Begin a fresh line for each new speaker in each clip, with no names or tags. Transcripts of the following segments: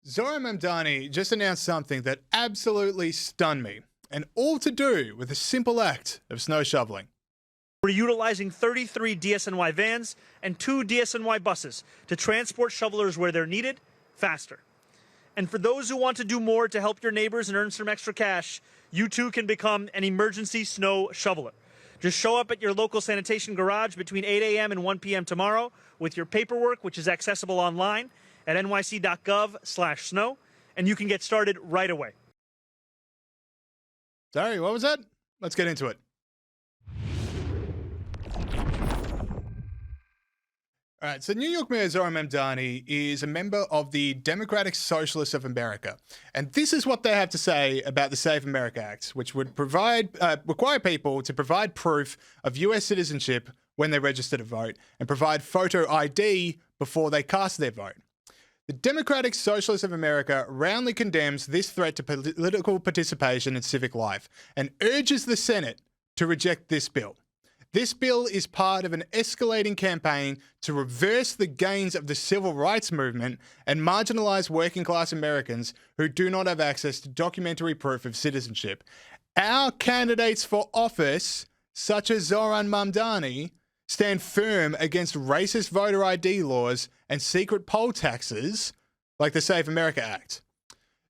Zohran Mamdani just announced something that absolutely stunned me, and all to do with a simple act of snow shoveling.
We're utilizing 33 DSNY vans and 2 DSNY buses to transport shovelers where they're needed, faster. And for those who want to do more to help your neighbors and earn some extra cash, you too can become an emergency snow shoveler. Just show up at your local sanitation garage between 8 a.m. and 1 p.m. tomorrow with your paperwork, which is accessible online at nyc.gov/snow, and you can get started right away.
Sorry, what was that? Let's get into it. All right, so New York Mayor Zohran Mamdani is a member of the Democratic Socialists of America. And this is what they have to say about the Save America Act, which would require people to provide proof of US citizenship when they register to vote and provide photo ID before they cast their vote. The Democratic Socialists of America roundly condemns this threat to political participation in civic life and urges the Senate to reject this bill. This bill is part of an escalating campaign to reverse the gains of the civil rights movement and marginalize working class Americans who do not have access to documentary proof of citizenship. Our candidates for office, such as Zohran Mamdani, stand firm against racist voter ID laws and secret poll taxes like the Save America Act.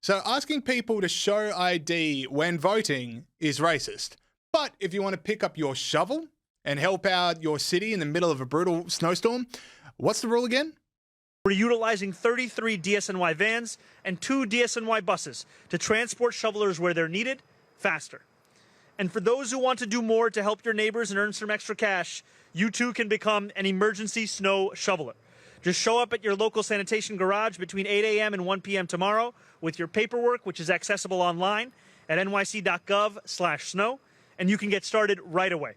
So asking people to show ID when voting is racist. But if you want to pick up your shovel and help out your city in the middle of a brutal snowstorm, what's the rule again?
We're utilizing 33 DSNY vans and 2 DSNY buses to transport shovelers where they're needed, faster. And for those who want to do more to help your neighbors and earn some extra cash, you too can become an emergency snow shoveler. Just show up at your local sanitation garage between 8 a.m. and 1 p.m. tomorrow with your paperwork, which is accessible online at nyc.gov/snow, and you can get started right away.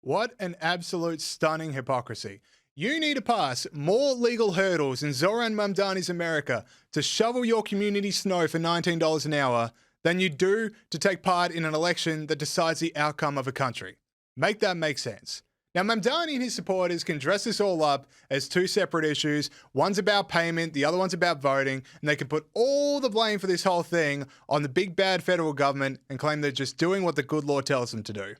What an absolute stunning hypocrisy. You need to pass more legal hurdles in Zohran Mamdani's America to shovel your community snow for $19 an hour than you do to take part in an election that decides the outcome of a country. Make that make sense. Now, Mamdani and his supporters can dress this all up as two separate issues. One's about payment, the other one's about voting, and they can put all the blame for this whole thing on the big bad federal government and claim they're just doing what the good law tells them to do.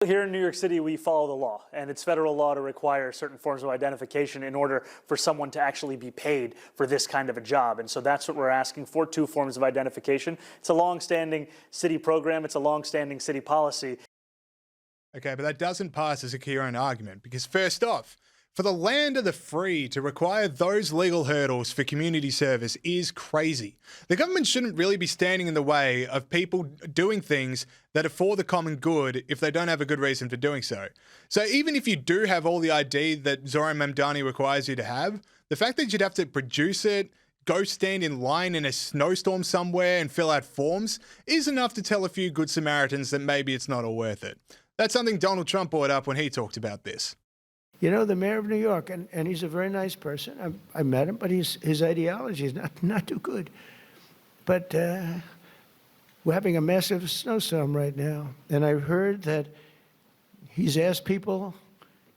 Here in New York City, we follow the law, and it's federal law to require certain forms of identification in order for someone to actually be paid for this kind of a job. And so that's what we're asking for, 2 forms of identification. It's a long-standing city program. It's a long-standing city policy.
Okay, but that doesn't pass as a coherent argument because first off, for the land of the free to require those legal hurdles for community service is crazy. The government shouldn't really be standing in the way of people doing things that are for the common good if they don't have a good reason for doing so. So even if you do have all the ID that Zohran Mamdani requires you to have, the fact that you'd have to produce it, go stand in line in a snowstorm somewhere and fill out forms is enough to tell a few good Samaritans that maybe it's not all worth it. That's something Donald Trump brought up when he talked about this.
You know, the mayor of New York, and he's a very nice person. I met him, but his ideology is not too good. But we're having a massive snowstorm right now, and I've heard that he's asked people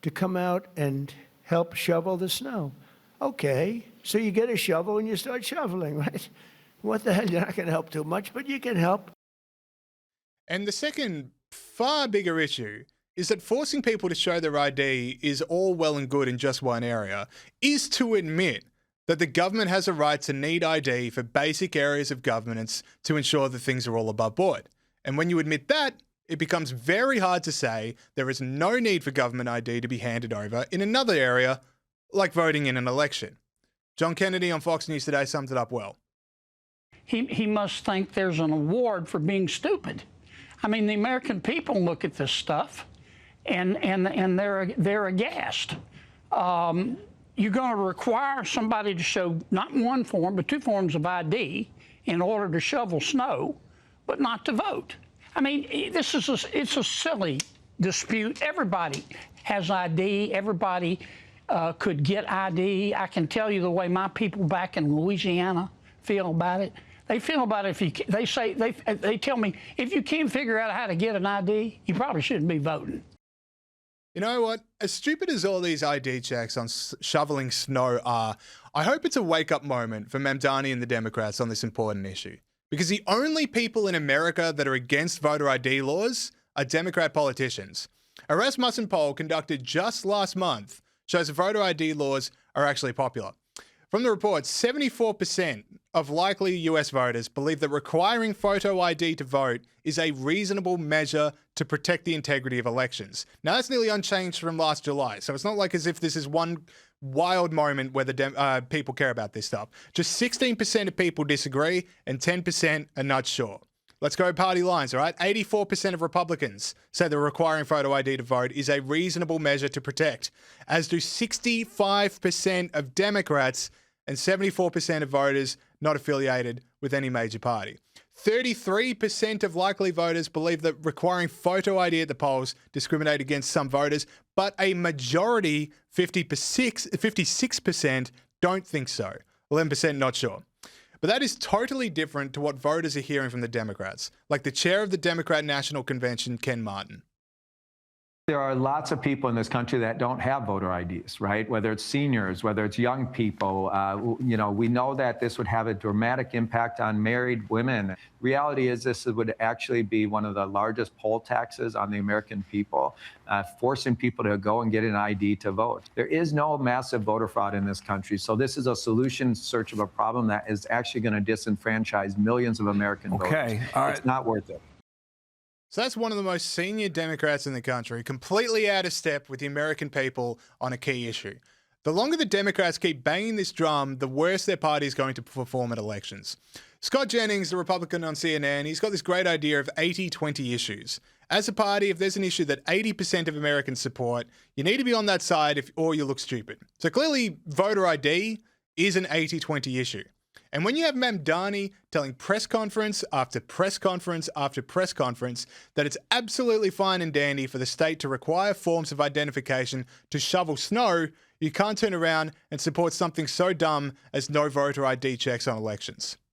to come out and help shovel the snow. Okay, so you get a shovel and you start shoveling, right? What the hell? You're not going to help too much, but you can help.
And the second, far bigger issue is that forcing people to show their ID is all well and good in just one area, is to admit that the government has a right to need ID for basic areas of governance to ensure that things are all above board. And when you admit that, it becomes very hard to say there is no need for government ID to be handed over in another area, like voting in an election. John Kennedy on Fox News Today sums it up well.
He must think there's an award for being stupid. I mean, the American people look at this stuff and they're aghast. You're going to require somebody to show not one form, but 2 forms of ID in order to shovel snow, but not to vote. I mean, it's a silly dispute. Everybody has ID. Everybody could get ID. I can tell you the way my people back in Louisiana feel about it. They feel about it they tell me, if you can't figure out how to get an ID, you probably shouldn't be voting.
You know what? As stupid as all these ID checks on shoveling snow are, I hope it's a wake-up moment for Mamdani and the Democrats on this important issue. Because the only people in America that are against voter ID laws are Democrat politicians. A Rasmussen poll conducted just last month shows that voter ID laws are actually popular. From the report, 74% of likely US voters believe that requiring photo ID to vote is a reasonable measure to protect the integrity of elections. Now, that's nearly unchanged from last July, so it's not like as if this is one wild moment where the people care about this stuff. Just 16% of people disagree and 10% are not sure. Let's go party lines, all right? 84% of Republicans say that requiring photo ID to vote is a reasonable measure to protect, as do 65% of Democrats and 74% of voters not affiliated with any major party. 33% of likely voters believe that requiring photo ID at the polls discriminate against some voters, but a majority, 56%, don't think so. 11% not sure. But that is totally different to what voters are hearing from the Democrats, like the chair of the Democrat National Convention, Ken Martin.
There are lots of people in this country that don't have voter IDs, right? Whether it's seniors, whether it's young people, we know that this would have a dramatic impact on married women. Reality is this would actually be one of the largest poll taxes on the American people, forcing people to go and get an ID to vote. There is no massive voter fraud in this country, so this is a solution search of a problem that is actually going to disenfranchise millions of American voters. All right. It's not worth it.
So that's one of the most senior Democrats in the country, completely out of step with the American people on a key issue. The longer the Democrats keep banging this drum, the worse their party is going to perform at elections. Scott Jennings, the Republican on CNN, he's got this great idea of 80-20 issues. As a party, if there's an issue that 80% of Americans support, you need to be on that side or you look stupid. So clearly, voter ID is an 80-20 issue. And when you have Mamdani telling press conference after press conference after press conference that it's absolutely fine and dandy for the state to require forms of identification to shovel snow, you can't turn around and support something so dumb as no voter ID checks on elections.